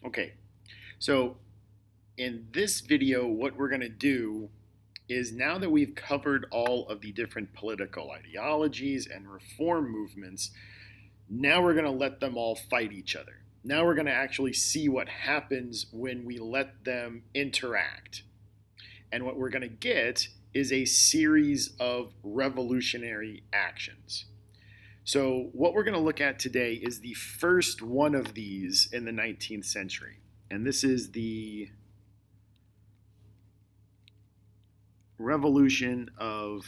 Okay, so in this video, what we're going to do is now that we've covered all of the different political ideologies and reform movements, now we're going to let them all fight each other. Now we're going to actually see what happens when we let them interact. And what we're going to get is a series of revolutionary actions. So, what we're going to look at today is the first one of these in the 19th century. And this is the Revolution of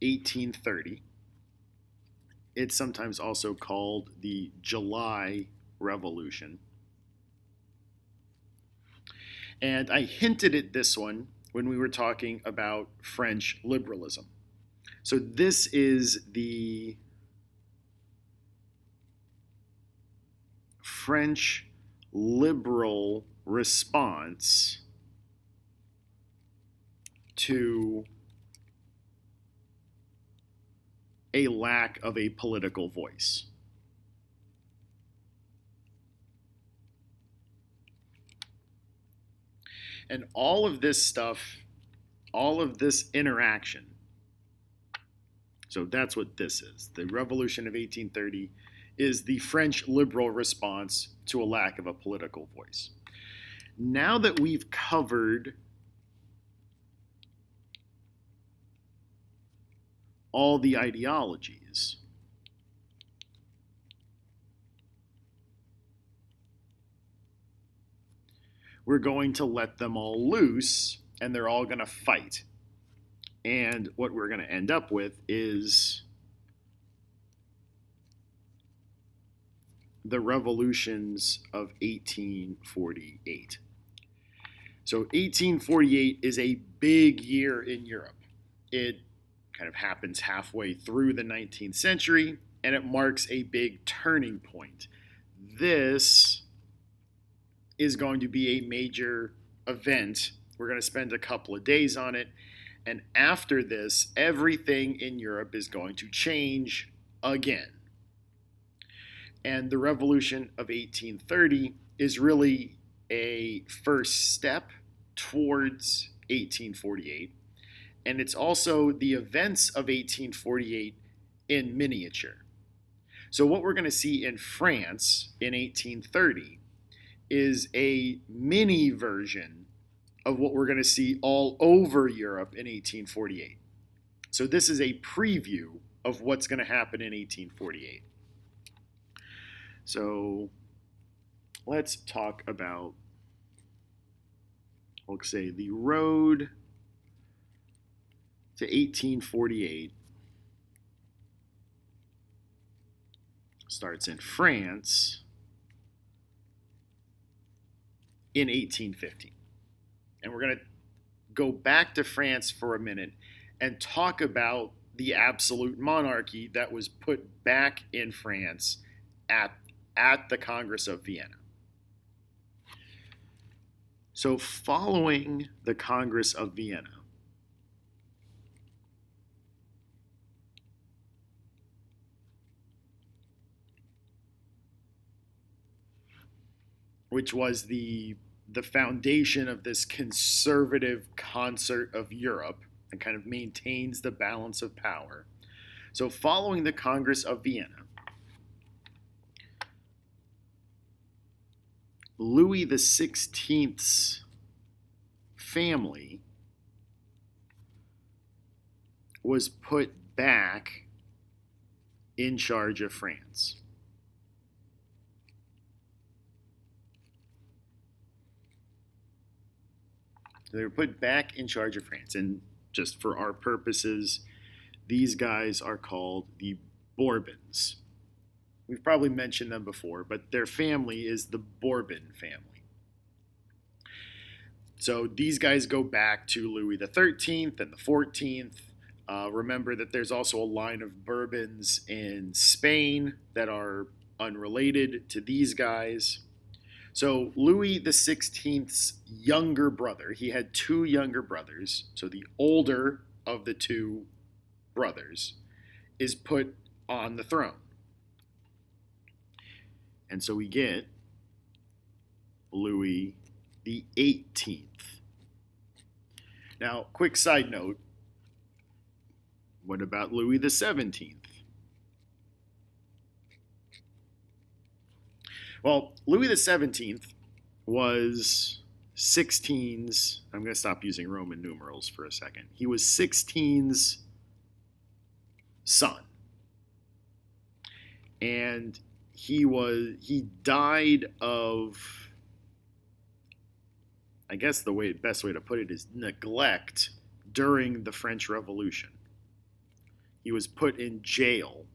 1830. It's sometimes also called the July Revolution. And I hinted at this one when we were talking about French liberalism. So this is the French liberal response to a lack of a political voice. And all of this stuff, all of this interaction, so that's what this is. The Revolution of 1830 is the French liberal response to a lack of a political voice. Now that we've covered all the ideologies, we're going to let them all loose and they're all going to fight. And what we're going to end up with is the revolutions of 1848. So 1848 is a big year in Europe. It kind of happens halfway through the 19th century, and it marks a big turning point. This is going to be a major event. We're going to spend a couple of days on it. And after this, everything in Europe is going to change again. And the Revolution of 1830 is really a first step towards 1848. And it's also the events of 1848 in miniature. So what we're going to see in France in 1830 is a mini version of what we're going to see all over Europe in 1848. So this is a preview of what's going to happen in 1848. So let's talk about, let's say, the road to 1848 starts in France in 1815. And we're going to go back to France for a minute and talk about the absolute monarchy that was put back in France at the Congress of Vienna. So following the Congress of Vienna, which was the foundation of this conservative concert of Europe and kind of maintains the balance of power. So following the Congress of Vienna, Louis XVI's family was put back in charge of France. They were put back in charge of France. And just for our purposes, these guys are called the Bourbons. We've probably mentioned them before, but their family is the Bourbon family. So these guys go back to Louis XIII and the XIV. Remember that there's also a line of Bourbons in Spain that are unrelated to these guys. So Louis XVI's younger brother, he had two younger brothers. So the older of the two brothers is put on the throne. And so we get Louis the 18th. Now, quick side note, what about Louis the 17th? Well, Louis the 17th was 16's, I'm going to stop using Roman numerals for a second. He was 16's son. And he died of, I guess the best way to put it is neglect during the French Revolution. He was put in jail,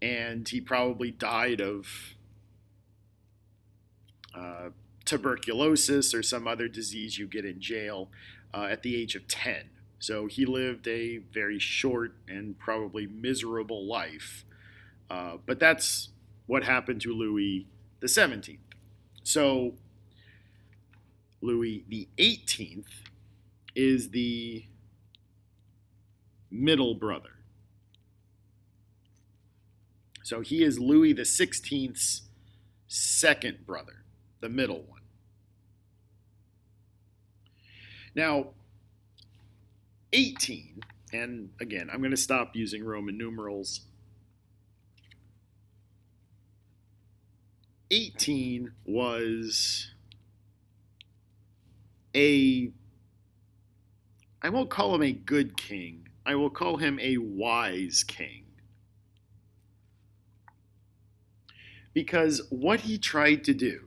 and he probably died of tuberculosis or some other disease you get in jail at the age of 10. So he lived a very short and probably miserable life. But that's what happened to Louis the 17th. So Louis the 18th is the middle brother. So he is Louis the 16th's second brother, the middle one. Now, 18, and again, I'm going to stop using Roman numerals. 18 was I won't call him a good king. I will call him a wise king. Because what he tried to do,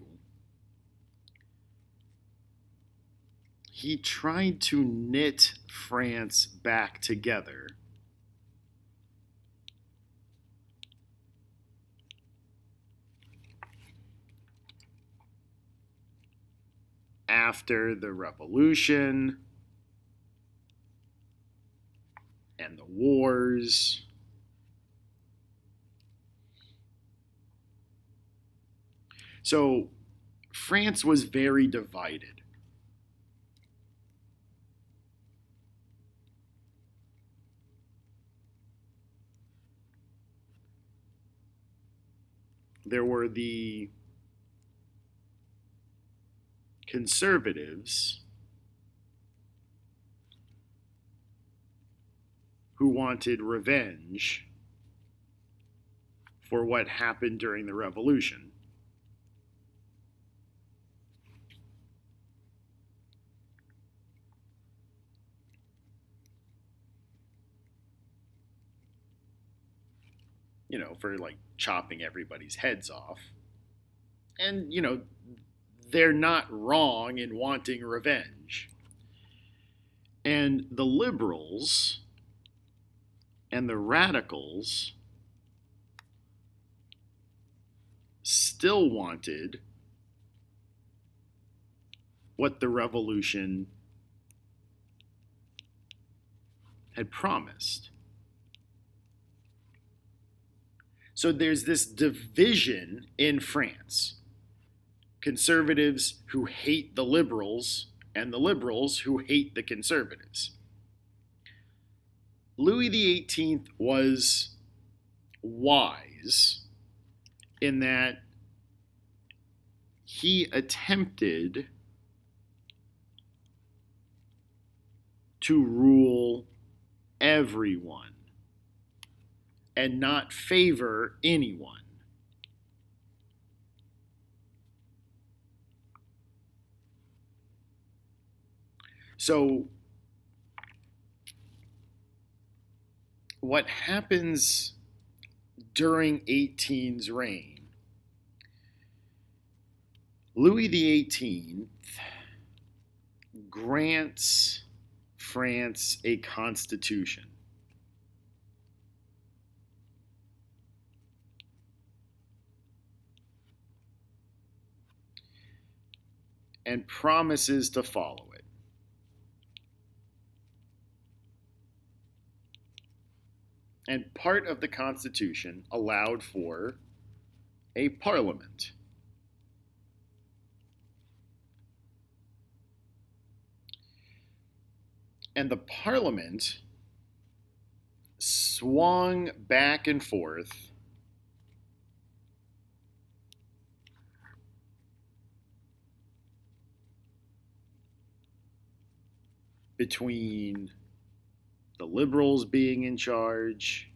he tried to knit France back together after the Revolution and the wars. So France was very divided. There were the conservatives who wanted revenge for what happened during the Revolution. For like chopping everybody's heads off. And, they're not wrong in wanting revenge. And the liberals and the radicals still wanted what the revolution had promised. So there's this division in France. Conservatives who hate the liberals and the liberals who hate the conservatives. Louis XVIII was wise in that he attempted to rule everyone and not favor anyone. So, what happens during 18's reign? Louis XVIII grants France a constitution. And promises to follow it. And part of the Constitution allowed for a parliament. And the parliament swung back and forth between the liberals being in charge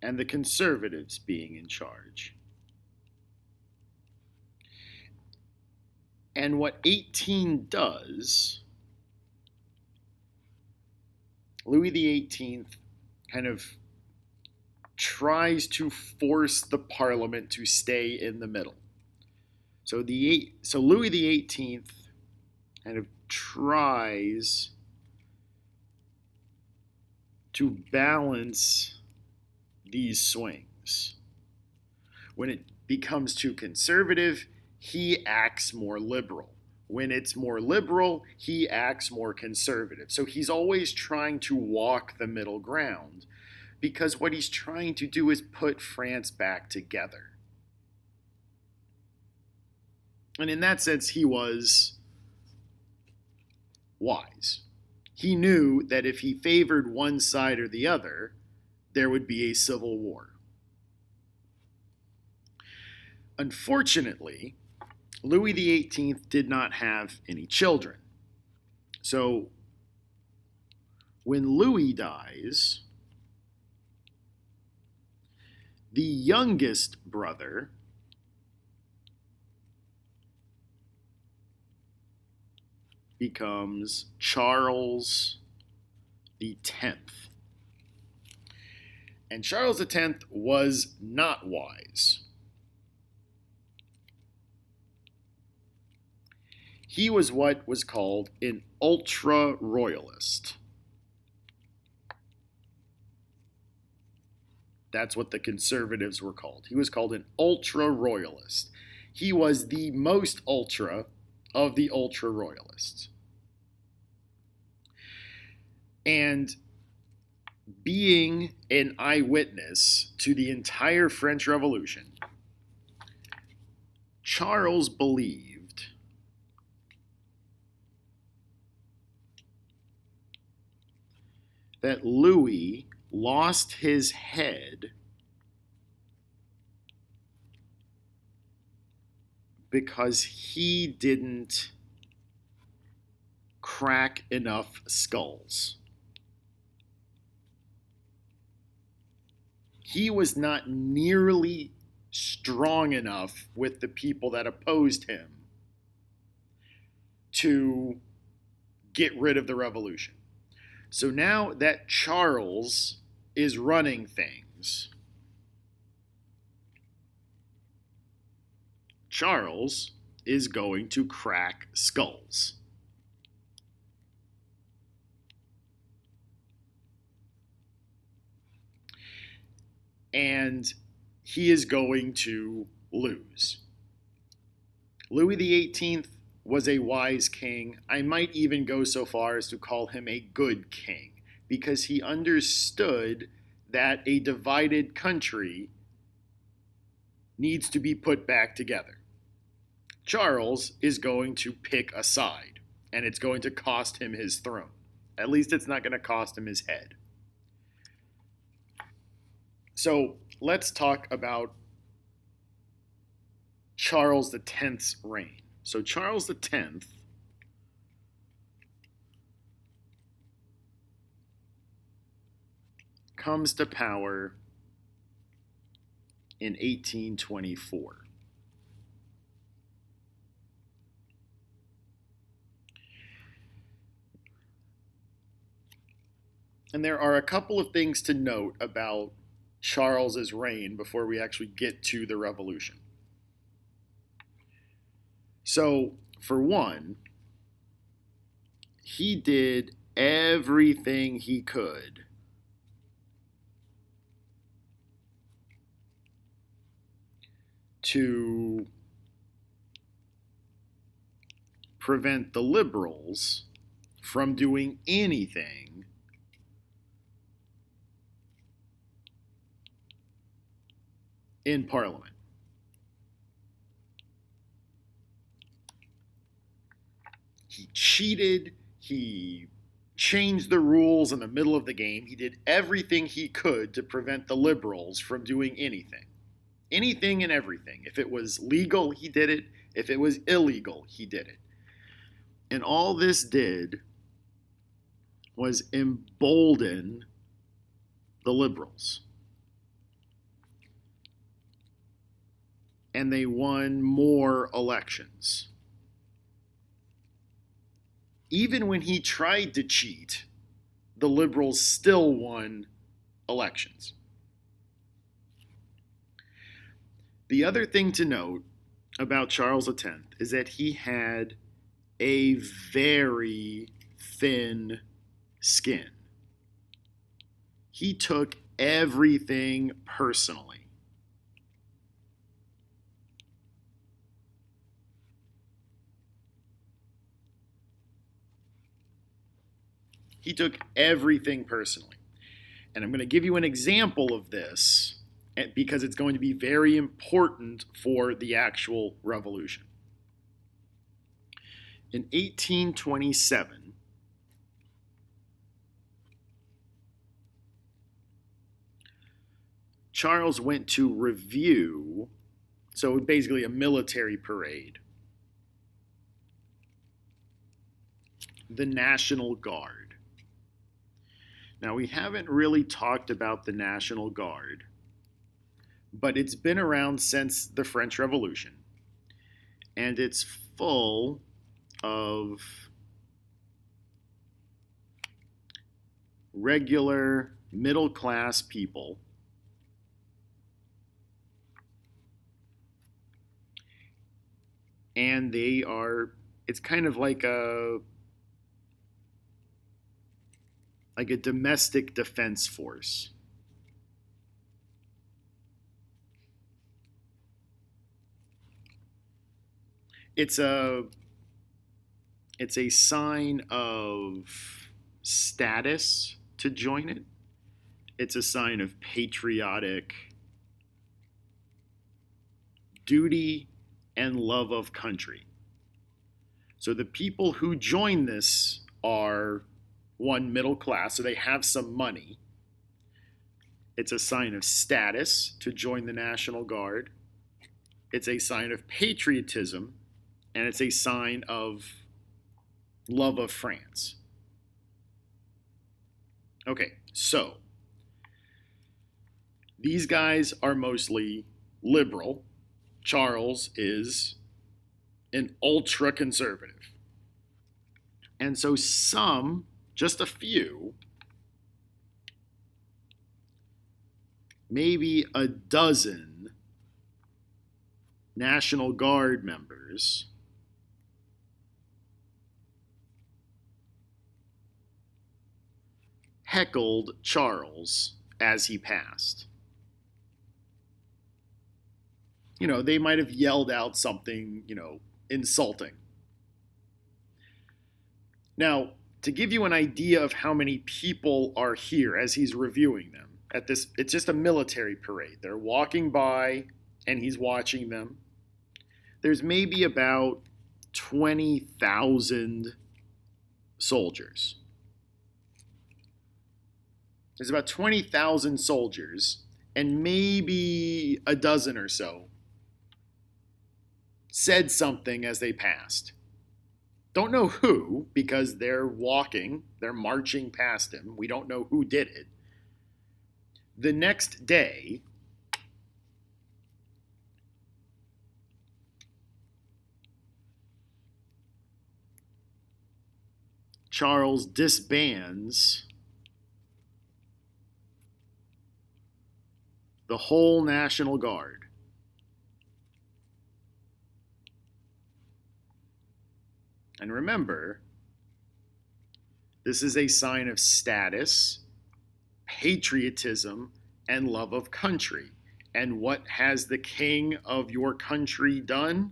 and the conservatives being in charge. And what 18 does, Louis XVIII kind of tries to force the Parliament to stay in the middle. So Louis XVIII kind of tries to balance these swings. When it becomes too conservative, he acts more liberal. When it's more liberal, he acts more conservative. So he's always trying to walk the middle ground, because what he's trying to do is put France back together. And in that sense, he was wise. He knew that if he favored one side or the other, there would be a civil war. Unfortunately, Louis XVIII did not have any children. So when Louis dies, the youngest brother becomes Charles X. And Charles X was not wise. He was what was called an ultra-royalist. That's what the conservatives were called. He was called an ultra-royalist. He was the most ultra of the ultra-royalists. And being an eyewitness to the entire French Revolution, Charles believed that Louis lost his head because he didn't crack enough skulls. He was not nearly strong enough with the people that opposed him to get rid of the revolution. So now that Charles is running things, Charles is going to crack skulls. And he is going to lose. Louis XVIII was a wise king. I might even go so far as to call him a good king, because he understood that a divided country needs to be put back together. Charles is going to pick a side, and it's going to cost him his throne. At least it's not going to cost him his head. So let's talk about Charles X's reign. So Charles X comes to power in 1824. And there are a couple of things to note about Charles's reign before we actually get to the revolution. So, for one, he did everything he could to prevent the liberals from doing anything in Parliament. He cheated, he changed the rules in the middle of the game. He did everything he could to prevent the liberals from doing anything. Anything and everything. If it was legal, he did it. If it was illegal, he did it. And all this did was embolden the liberals. And they won more elections. Even when he tried to cheat, the liberals still won elections. The other thing to note about Charles X is that he had a very thin skin. He took everything personally. He took everything personally. And I'm going to give you an example of this because it's going to be very important for the actual revolution. In 1827, Charles went to review, so basically a military parade, the National Guard. Now, we haven't really talked about the National Guard, but it's been around since the French Revolution, and it's full of regular middle-class people and it's kind of like a domestic defense force. It's a sign of status to join it. It's a sign of patriotic duty and love of country. So the people who join this are, one, middle class, so they have some money. It's a sign of status to join the National Guard. It's a sign of patriotism, and it's a sign of love of France. Okay, so these guys are mostly liberal. Charles is an ultra-conservative. And so some, just a few, maybe a dozen National Guard members heckled Charles as he passed. They might have yelled out something, insulting. Now, to give you an idea of how many people are here as he's reviewing them, it's just a military parade. They're walking by and he's watching them. There's maybe about 20,000 soldiers. There's about 20,000 soldiers, and maybe a dozen or so said something as they passed. Don't know who, because they're marching past him. We don't know who did it. The next day, Charles disbands the whole National Guard. And remember, this is a sign of status, patriotism, and love of country. And what has the king of your country done?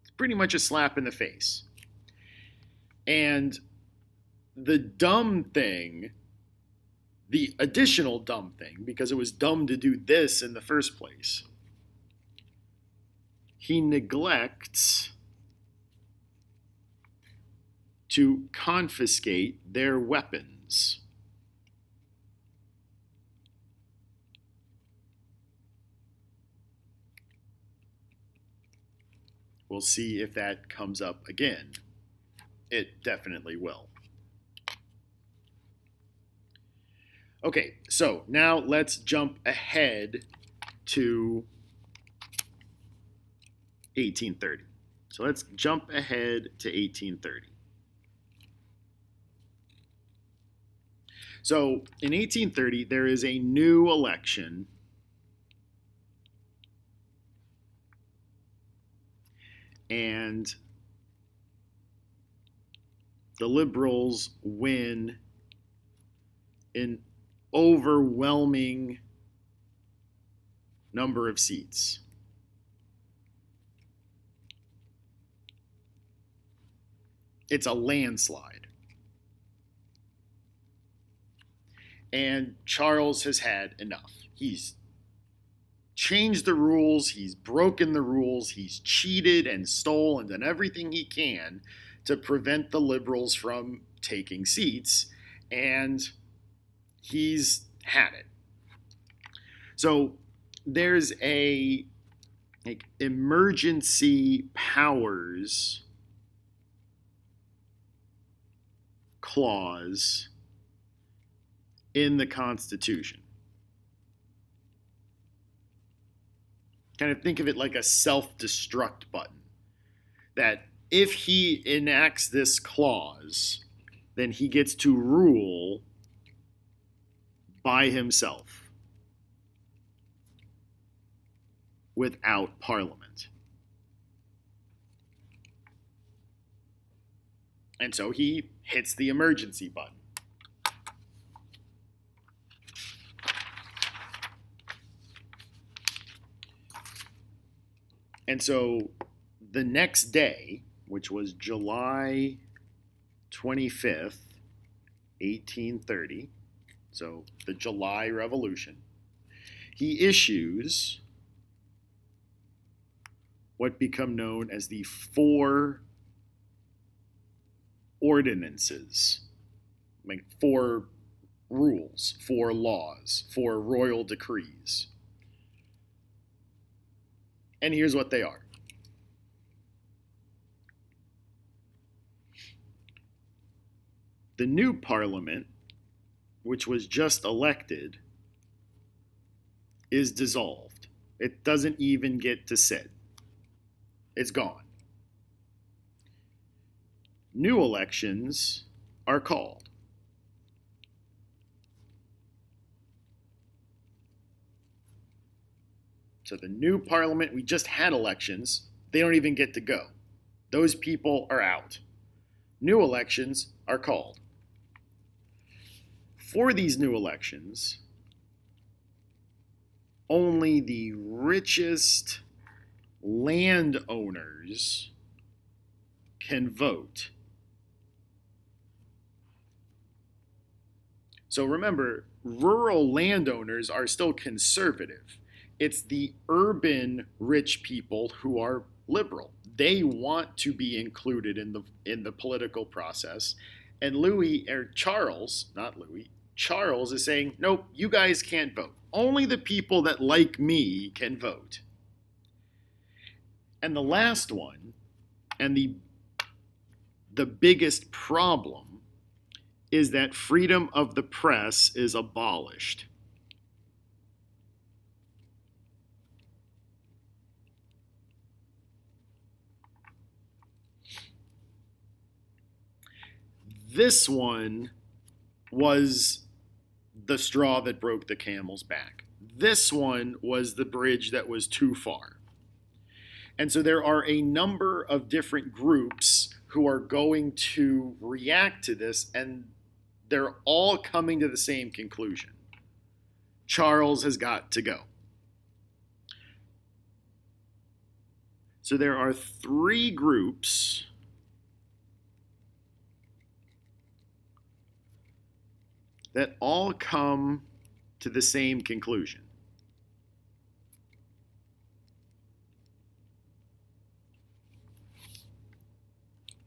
It's pretty much a slap in the face. And the additional dumb thing, because it was dumb to do this in the first place, he neglects to confiscate their weapons. We'll see if that comes up again. It definitely will. Okay, so now let's jump ahead to 1830. So let's jump ahead to 1830. So in 1830, there is a new election, and the Liberals win an overwhelming number of seats. It's a landslide. And Charles has had enough. He's changed the rules, he's broken the rules, he's cheated and stole and done everything he can to prevent the Liberals from taking seats, and he's had it. So there's a emergency powers clause in the Constitution. Kind of think of it like a self-destruct button. That if he enacts this clause, then he gets to rule by himself without Parliament. And so he hits the emergency button. And so the next day, which was July 25th, 1830, so the July Revolution, he issues what become known as the Four Ordinances, like 4 rules, 4 laws, 4 royal decrees. And here's what they are. The new Parliament, which was just elected, is dissolved. It doesn't even get to sit. It's gone. New elections are called. So the new Parliament, we just had elections. They don't even get to go. Those people are out. New elections are called. For these new elections, only the richest landowners can vote. So remember, rural landowners are still conservative. It's the urban rich people who are liberal. They want to be included in the political process. And Charles is saying, nope, you guys can't vote. Only the people that like me can vote. And the last one, and the biggest problem, is that freedom of the press is abolished. This one was the straw that broke the camel's back. This one was the bridge that was too far. And so there are a number of different groups who are going to react to this, and they're all coming to the same conclusion. Charles has got to go. So there are 3 groups that all come to the same conclusion.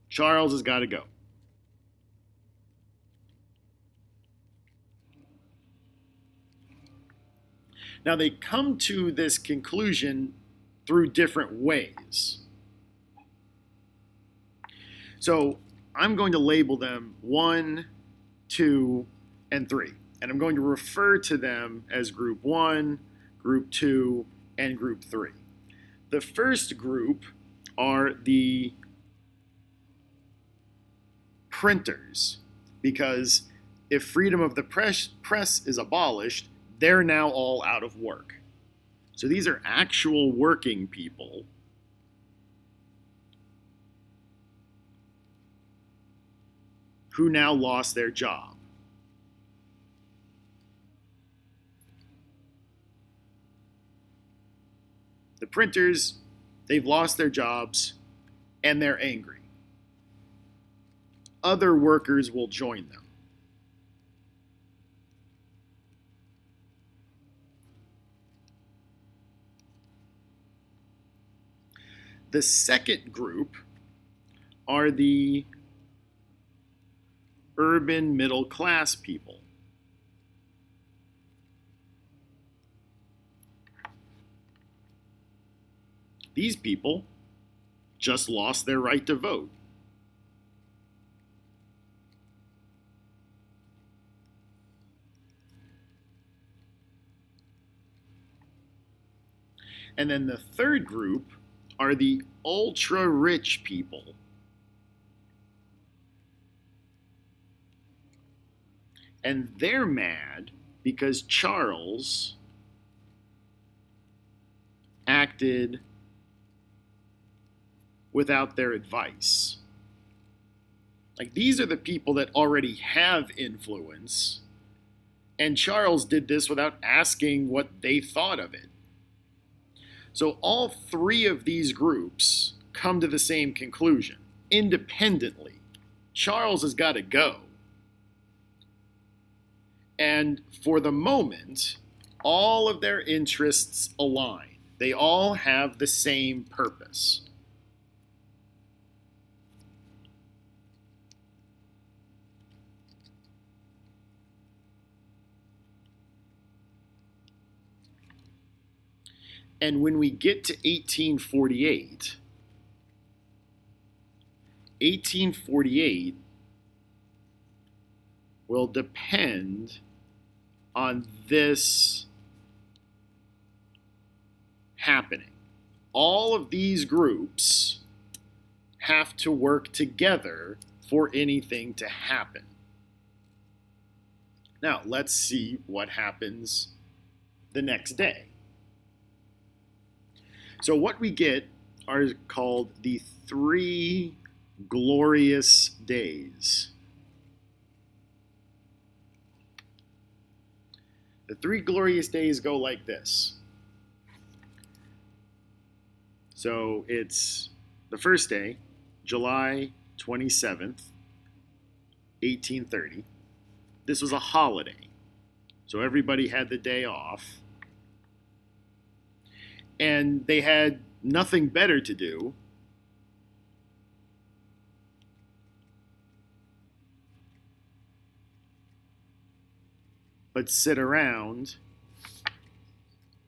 Charles has got to go. Now, they come to this conclusion through different ways. So I'm going to label them 1, 2, and 3. And I'm going to refer to them as Group 1, Group 2, and Group 3. The first group are the printers, because if freedom of the press is abolished, they're now all out of work. So these are actual working people who now lost their job. The printers, they've lost their jobs and they're angry. Other workers will join them. The second group are the urban middle class people. These people just lost their right to vote. And then the third group are the ultra-rich people. And they're mad because Charles acted without their advice. Like, these are the people that already have influence, and Charles did this without asking what they thought of it. So all three of these groups come to the same conclusion, independently. Charles has got to go. And for the moment, all of their interests align. They all have the same purpose. And when we get to 1848 will depend on this happening. All of these groups have to work together for anything to happen. Now, let's see what happens the next day. So what we get are called the 3 glorious days. The 3 glorious days go like this. So it's the first day, July 27th, 1830. This was a holiday, so everybody had the day off. And they had nothing better to do but sit around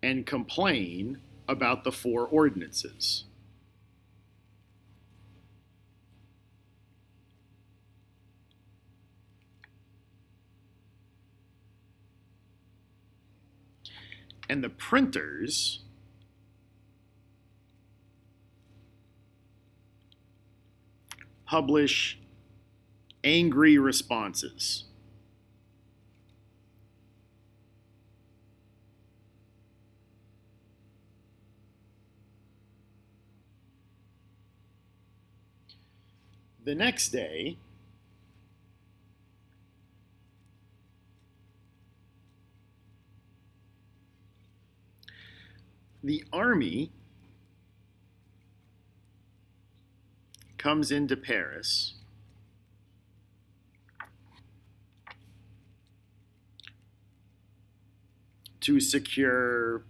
and complain about the 4 ordinances. And the printers publish angry responses. The next day, the army comes into Paris to secure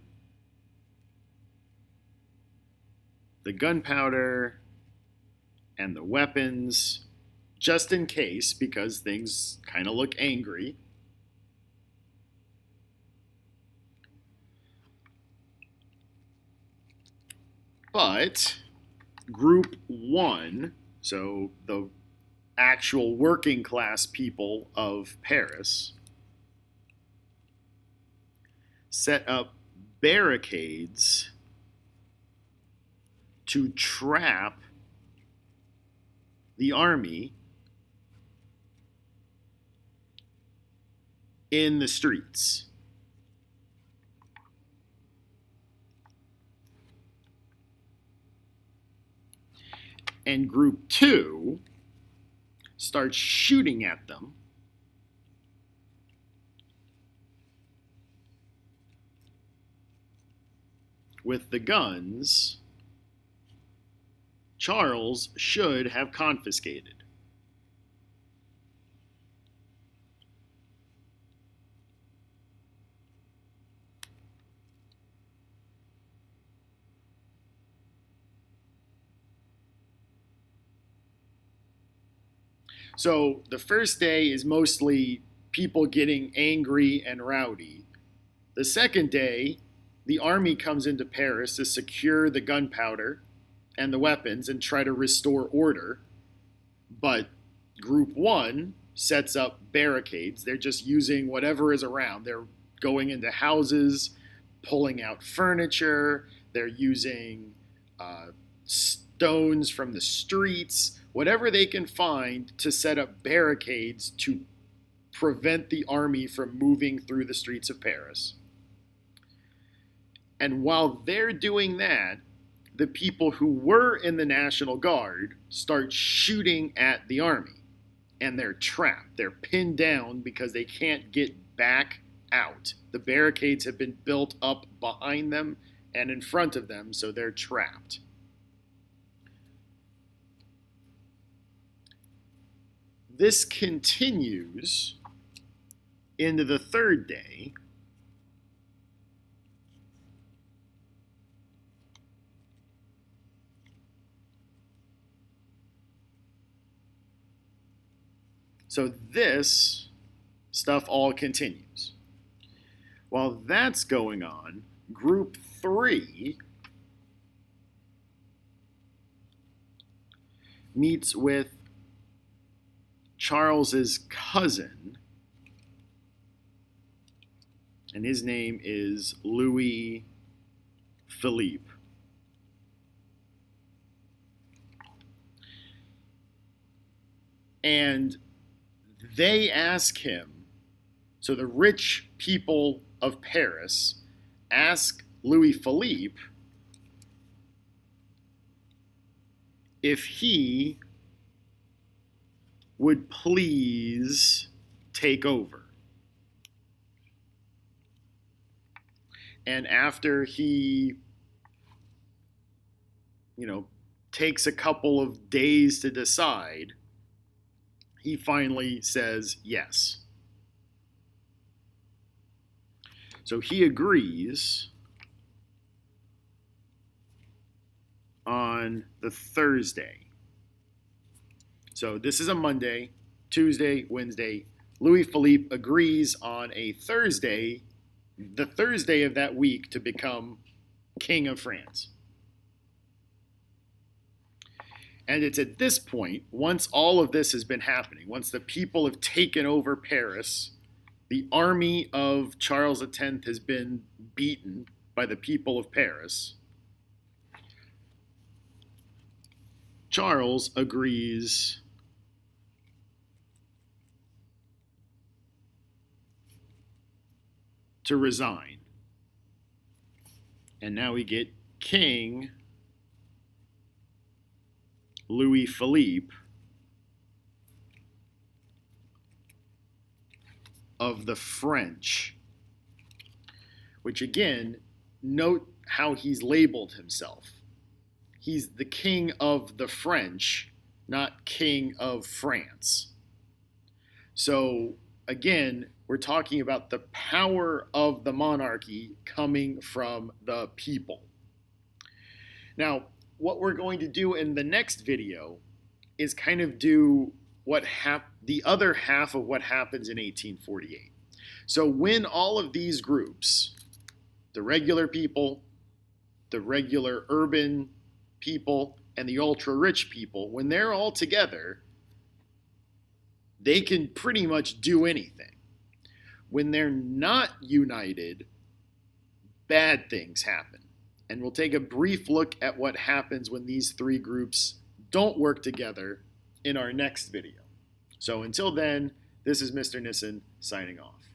the gunpowder and the weapons, just in case, because things kind of look angry. But Group 1, so the actual working class people of Paris, set up barricades to trap the army in the streets. And Group 2 starts shooting at them with the guns Charles should have confiscated. So the first day is mostly people getting angry and rowdy. The second day, the army comes into Paris to secure the gunpowder and the weapons and try to restore order. But Group 1 sets up barricades. They're just using whatever is around. They're going into houses, pulling out furniture. They're using stones from the streets, whatever they can find to set up barricades to prevent the army from moving through the streets of Paris. And while they're doing that, the people who were in the National Guard start shooting at the army. And they're trapped. They're pinned down because they can't get back out. The barricades have been built up behind them and in front of them, so they're trapped. This continues into the third day. So this stuff all continues. While that's going on, Group 3 meets with Charles's cousin, and his name is Louis Philippe. And they ask him, so the rich people of Paris ask Louis Philippe if he would please take over. And after he, takes a couple of days to decide, he finally says yes. So he agrees on the Thursday. So this is a Monday, Tuesday, Wednesday. Louis Philippe agrees on a Thursday, the Thursday of that week, to become King of France. And it's at this point, once all of this has been happening, once the people have taken over Paris, the army of Charles X has been beaten by the people of Paris, Charles agrees to resign. And now we get King Louis Philippe of the French, which again, note how he's labeled himself. He's the King of the French, not King of France. So again, we're talking about the power of the monarchy coming from the people. Now, what we're going to do in the next video is kind of do the other half of what happens in 1848. So when all of these groups, the regular people, the regular urban people, and the ultra-rich people, when they're all together, they can pretty much do anything. When they're not united, bad things happen. And we'll take a brief look at what happens when these three groups don't work together in our next video. So until then, this is Mr. Nissen signing off.